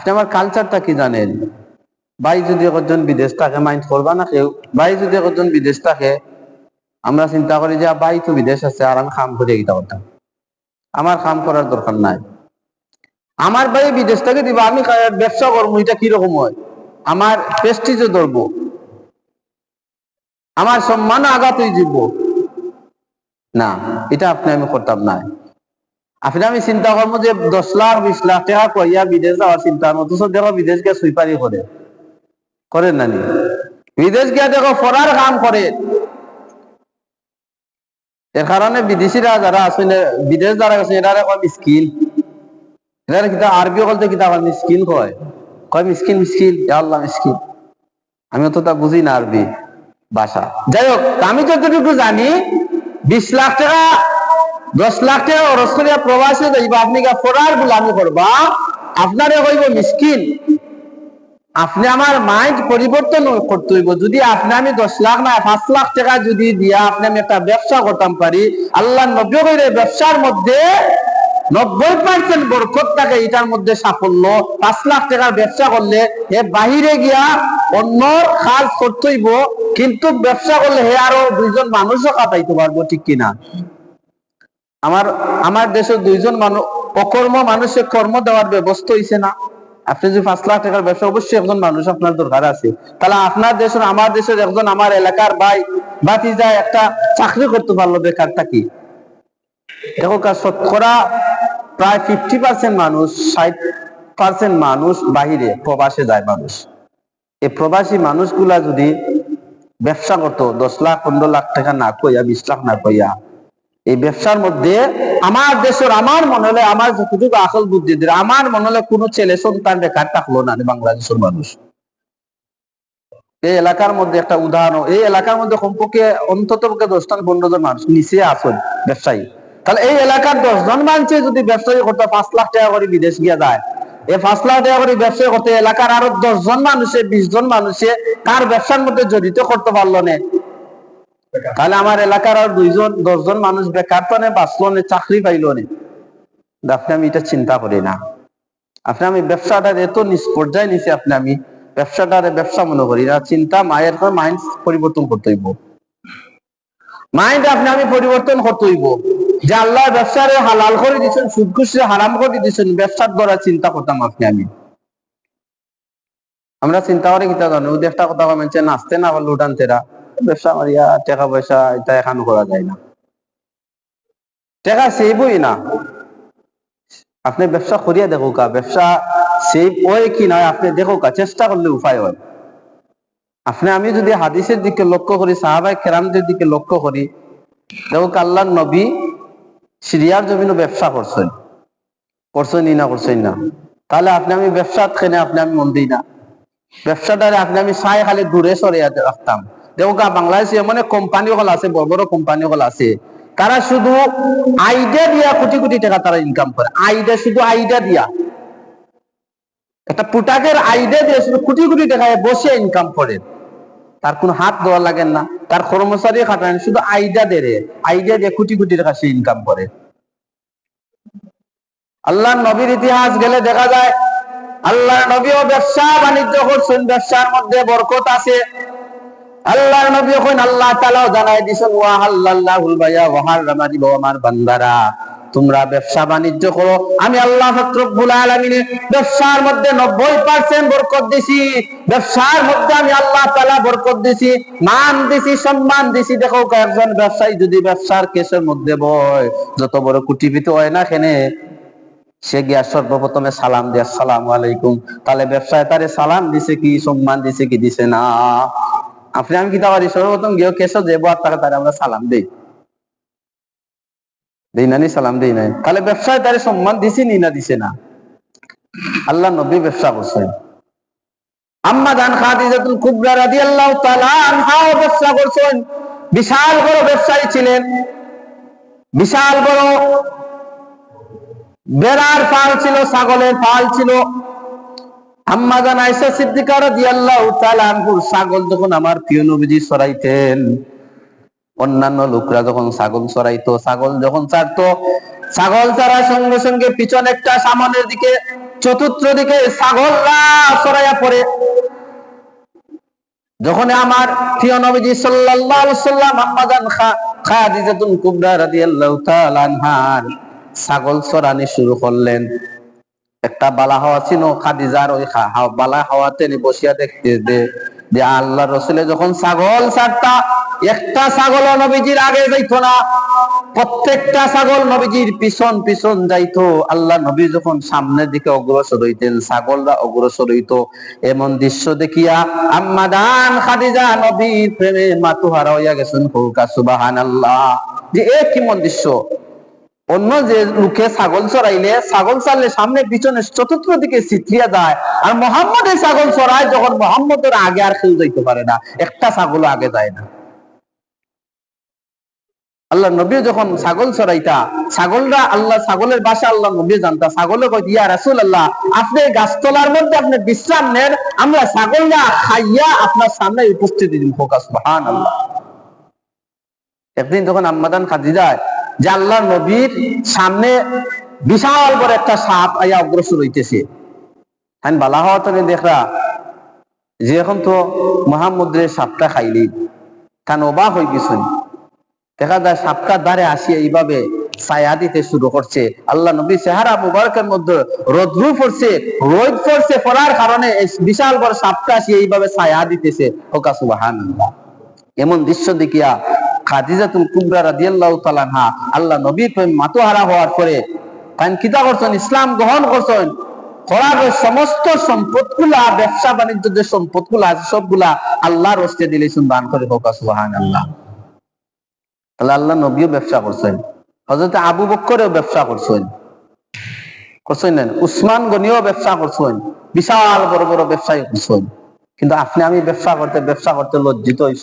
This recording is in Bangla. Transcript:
আপনি আমার কালচারটা কি জানেন? ভাই যদি একজন বিদেশ থাকে মাইন্ড করবা না কেউ? ভাই যদি একজন বিদেশ থাকে আমরা চিন্তা করি যে ভাই তো বিদেশ আছে আর আমি কাম করে গিতা করতাম, আমার কাম করার দরকার নাই। আমার ভাই বিদেশ থেকে দিবা, আমি ব্যবসা করবো, এটা কিরকম হয়? আমার প্রেস্টিজও ধরবো, আমার সম্মান আঘাত হয়ে যাব না, এটা আপনি আমি করতাম না। আপনি আমি চিন্তা করবো যে 10 লাখ 20 লাখ টাকা কইয়া বিদেশ যাওয়ার চিন্তা, অথচ দেখো বিদেশ গিয়ে সুইপারি করেন নানি, বিদেশ গিয়া দেখো ফরার কাম করে। এর কারণে বিদেশিরা যারা আছেন, বিদেশ যারা গেছে এরা মিসকিন, এরা কিতা আরবি বলতে কিতা মিসকিন কয়, মিসকিন মিসকিন, আল্লাহ মিসকিন। আমি তো তা বুঝি না আরবি ভাষা। যাই হোক, আমি যতটুকু জানি 20 লাখ টাকা 10 লাখ টাকা খরচ করিয়া প্রবাসে যাইবা, আপনি ফরার গোলামি করবা, আপনারে কইব মিসকিন। আপনি আমার মাইন্ড পরিবর্তন করতে হইব। যদি আপনি আমি 10 লাখ না 5 লাখ টাকা যদি দিয়া আপনি আমি একটা ব্যবসা করতাম পারি, আল্লাহ নবী কইরে ব্যবসার মধ্যে 90% বরকত থাকে, এটার মধ্যে সাফল্য। 5 লাখ টাকার ব্যবসা করলে হে বাহিরে গিয়া অন্য কাজ করতে হইব, কিন্তু ব্যবসা করলে হে আরো 2 জন মানুষও কাটাইতে পারবো, ঠিক কিনা? আমার দেশের 2 জন মানুষ অকর্ম মানুষের কর্ম দেওয়ার ব্যবস্থা হইছে না। আপনি যদি 5 লাখ টাকার ব্যবসা, অবশ্যই একজন মানুষ আপনার দরকার আছে। তাহলে আপনার দেশের আমার দেশের একজন আমার এলাকার ভাই ভাতিজা একটা চাকরি করতে পারলো, বেকারটা কি? দেখো শতকরা প্রায় 50% মানুষ, 60% মানুষ বাহিরে প্রবাসে যায় মানুষ। এই প্রবাসী মানুষগুলা যদি ব্যবসা করতো 10 লাখ 15 লাখ টাকা না কইয়া 20 লাখ না কইয়া, এই ব্যবসার মধ্যে আমার দেশের, আমার মনে হলে, আমার যতটুকু আসল বুদ্ধি দিয়ে আমার মনে হলে কোনো ছেলে সন্তান বেকার থাকলো না বাংলাদেশের মানুষ। এই এলাকার মধ্যে একটা উদাহরণ, এই এলাকার মধ্যে কমপক্ষে অন্তত 10-15 জন মানুষ নিচে আসল ব্যবসায়ী। তাহলে এই এলাকার 10 জন মানুষে যদি ব্যবসায়ী করতে 5 লাখ টাকা করে বিদেশ গিয়া যায়, এই 5 লাখ টাকা করে ব্যবসা করতে এলাকার আরো 10 জন মানুষে 20 জন মানুষে তার ব্যবসার মধ্যে জড়িত করতে পারলো না, তাহলে আমার এলাকার আর 10 জন মানুষ বেকার তো বাঁচলো না, চাকরি পাইলো না। আপনি আমি এটা চিন্তা করি না। আপনি আমি ব্যবসাটার এত নিষ্পর্যায় নিচে, আপনি আমি ব্যবসাটারে ব্যবসা মনে করি না। চিন্তা মায়ের মাইন্ড পরিবর্তন করতে হইব, মাইন্ড আপনি আমি পরিবর্তন করতে হইব যে আল্লাহ ব্যবসারে হালাল করে দিচ্ছেন, সুদ ঘুষরে হারাম করে দিচ্ছেন, ব্যবসার দ্বারা চিন্তা করতাম আপনি আমি। আমরা চিন্তা করে কিতা জানো, ওদের একটা কথা মানছে নাচতে না পারলে উঠান তেরা, ব্যবসা মারিয়া টাকা পয়সা এটা এখানে করা যায় না, টাকা সেভই না। আপনি ব্যবসা করিয়া দেখো কা, ব্যবসা সেভ হয় কি নয় আপনি দেখো কা, চেষ্টা করলে উপায় হয়। আপনি আমি যদি হাদিসের দিকে লক্ষ্য করি, সাহাবায়ে কেরামদের দিকে লক্ষ্য করি, দেখো আল্লাহর নবী সিরিয়ার জমিনও ব্যবসা করছেন না করছেন না? তাহলে আপনি আমি ব্যবসা খেনে আপনি আমি মন দিই না, ব্যবসাটারে আপনি আমি চাই খালি দূরে সরিয়ে রাখতাম। দেখো বাংলাদেশে এমন কোম্পানি হল আছে, বড় বড় কোম্পানি হল আছে, তারা শুধু আইডিয়া দিয়া কোটি কোটি টাকা তারা ইনকাম করে। আইডিয়া, শুধু আইডিয়া দিয়া, একটা প্রোডাক্টের আইডিয়া দিয়ে শুধু কোটি কোটি টাকায় বসে ইনকাম করে, তার কোনো হাত দেওয়া লাগে না, তার কর্মচারী খাটায়, শুধু আইডিয়া দিয়ে কোটি কোটি টাকা সে ইনকাম করে। আল্লাহ নবীর ইতিহাস গেলে দেখা যায় আল্লাহ নবীও ব্যবসা বাণিজ্য করছেন, ব্যবসার মধ্যে বরকত আছে। আল্লাহ নবী যখন আল্লাহ তাআলা জানাই দিয়েছেন ওয়া হাল্লাল্লাহুল বাইয়া ওয়া হারামা রিবা, আমার বান্দারা তোমরা ব্যবসা বাণিজ্য করো, আমি আল্লাহ রব্বুল আলামিন ব্যবসার মধ্যে 90% বরকত দিছি। ব্যবসার মধ্যে আমি আল্লাহ তাআলা বরকত দিছি, মান দিছি, সম্মান দিছি। দেখো একজন ব্যবসায়ী যদি ব্যবসার কেসের মধ্যে বয়, যত বড় কোটিপতি হয় না কেনে, সে গিয়া সর্বপ্রথমে সালাম দিয়ে আসসালামু আলাইকুম। তাহলে ব্যবসায় তারে সালাম দিছে কি, সম্মান দিছে কি? দিছে না। আপনি আমি কিতা পারি, সর্বপ্রথম গিয়ে কেসে যাবো আর তারে আমরা সালাম দেই না নি? সালাম দেই নাই। তাহলে ব্যবসায় তারে সম্মান দিছি নি না? দিছে না। আল্লাহ নবী ব্যবসা করছেন, আম্মা জান খাদিজাতুল কুবরা রাদিয়াল্লাহু তাআলা আনহা ব্যবসা করছেন, বিশাল বড় ব্যবসায়ী ছিলেন, বিশাল বড় বেড়ার ফাল ছিল, ছাগলের ফাল ছিল। আম্মা জান আয়েশা সিদ্দিকা রাদিয়াল্লাহু তাআলা আনহুর ছাগল যখন আমার প্রিয় নবীজি চড়াইতেন, অন্যান্য লোকরা যখন ছাগল চড়াইতো, ছাগল যখন ছাড়তো, ছাগল ছাড়ার সঙ্গে সঙ্গে পিছনে একটা সামনের দিকে চতুর্থ দিকে ছাগলরা ছড়াইয়া পড়ে। যখন আমার প্রিয় নবীজি সাল্লাল্লাহু আলাইহি সাল্লাম আম্মাজান খাদিজাতুল কুবরা রাদিয়াল্লাহু তাআলা আনহার ছাগল চড়ানি শুরু করলেন। একটা বালা হাওয়া ছিল খাদিজার, ওই বালা হাওয়াতে বসিয়া দেখতে যে আল্লাহ রসুলের যখন ছাগল ছাড়তা, একটা ছাগল নবীজির আগে যাইতো না, প্রত্যেকটা ছাগল নবীজির পিছন পিছন যাইতো। আল্লাহ নবী যখন সামনের দিকে অগ্রসর হইতেন, ছাগলরা অগ্রসর হইতো। এমন দৃশ্য দেখিয়া আম্মা জান খাদিজা নবীর প্রেমে মাতুহারা হইয়া গেছেন। হুকা সুবহানাল্লাহ, যে এ কেমন দৃশ্য! অন্য যে লোকে ছাগল চড়াইলে, ছাগল চাললে সামনে পিছনে চতুর্থ দিকে ছিটরিয়া যায়, আর মোহাম্মদের ছাগল চড়ায় যখন মোহাম্মদের আগে আর কেউ যাইতে পারে না, একটা ছাগল আগে যায় না। আল্লাহ নবী যখন ছাগল চড়াইতা, ছাগলরা আল্লাহ ছাগলের বাসা আল্লাহ নবী জানতা। ছাগলে কই, ইয়া রাসূলুল্লাহ, আপনি গাছতলার মধ্যে আপনি বিশ্রাম নেন, আমরা ছাগলরা খাইয়া আপনার সামনে উপস্থিতি দিন। সুবহানাল্লাহ। একদিন যখন আম্মাদান খাদিজা যে আল্লাহ নবীর সামনে বিশাল বড় একটা সাপ আইয়া অগ্রসর হইতেছে, হ্যাঁ বালা হওয়া তো দেখরা যে এখন তো মুহাম্মদের সাপটা খাইলি, কান অবাক হয়ে গেছেন। দেখা যায় সাপটার দ্বারে আসিয়া এইভাবে ছায়া দিতে শুরু করছে। আল্লাহ নবী চেহারা মুবারকের মধ্যে রোদ্রু পড়ছে, রোদ পড়ছে, পড়ার কারণে বিশাল বড় সাপটা আসিয়া এইভাবে ছায়া দিতেছে। ওকা সুবহানাল্লাহ। এমন দৃশ্য দেখিয়া খাদিজাতুল কুবরা রাদিয়াল্লাহু তাআলা আনহা আল্লাহ নবীর প্রেমে মাতোহারা হওয়ার পরে তান কিতা করছেন, ইসলাম গ্রহণ করছেন। করার সমস্ত সম্পদগুলা, ব্যবসা বাণিজ্য যে সম্পদগুলা আছে সবগুলা আল্লাহর রাস্তায় দিলেছেন, দান করে। হোক সুবহানাল্লাহ। তাহলে আল্লাহ নবীও ব্যবসা করছেন, হযরত আবু বকরও ব্যবসা করছেন, না উসমান গনিও ব্যবসা করছেন, বিশাল বড় বড় ব্যবসায়ী করছেন। কিন্তু আপনি আমি ব্যবসা করতে লজ্জিত হইছ।